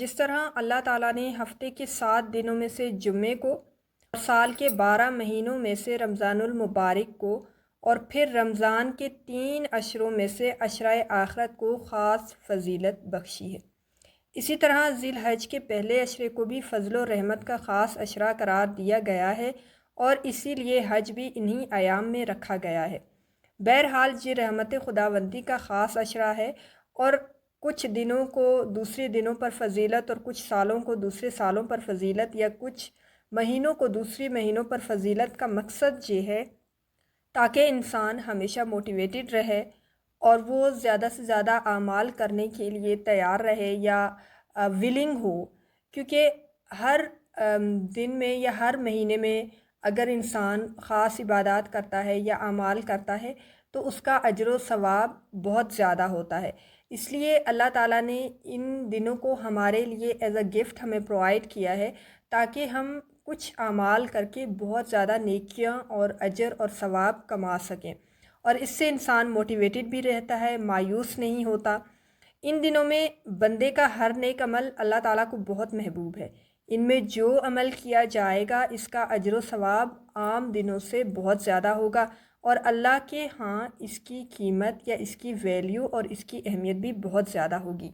جس طرح اللہ تعالیٰ نے ہفتے کے 7 دنوں میں سے جمعے کو اور سال کے 12 مہینوں میں سے رمضان المبارک کو اور پھر رمضان کے 3 عشروں میں سے عشرۂ آخرت کو خاص فضیلت بخشی ہے، اسی طرح ذی الحج کے پہلے عشرے کو بھی فضل و رحمت کا خاص عشرہ قرار دیا گیا ہے اور اسی لیے حج بھی انہی ایام میں رکھا گیا ہے۔ بہرحال یہ رحمت خداوندی کا خاص عشرہ ہے اور کچھ دنوں کو دوسرے دنوں پر فضیلت اور کچھ سالوں کو دوسرے سالوں پر فضیلت یا کچھ مہینوں کو دوسری مہینوں پر فضیلت کا مقصد یہ ہے تاکہ انسان ہمیشہ موٹیویٹڈ رہے اور وہ زیادہ سے زیادہ اعمال کرنے کے لیے تیار رہے یا ولنگ ہو، کیونکہ ہر دن میں یا ہر مہینے میں اگر انسان خاص عبادات کرتا ہے یا اعمال کرتا ہے تو اس کا اجر و ثواب بہت زیادہ ہوتا ہے۔ اس لیے اللہ تعالیٰ نے ان دنوں کو ہمارے لیے ایز اے گفٹ ہمیں پرووائڈ کیا ہے تاکہ ہم کچھ اعمال کر کے بہت زیادہ نیکیاں اور اجر اور ثواب کما سکیں، اور اس سے انسان موٹیویٹڈ بھی رہتا ہے، مایوس نہیں ہوتا۔ ان دنوں میں بندے کا ہر نیک عمل اللہ تعالیٰ کو بہت محبوب ہے۔ ان میں جو عمل کیا جائے گا اس کا اجر و ثواب عام دنوں سے بہت زیادہ ہوگا اور اللہ کے ہاں اس کی قیمت یا اس کی ویلیو اور اس کی اہمیت بھی بہت زیادہ ہوگی۔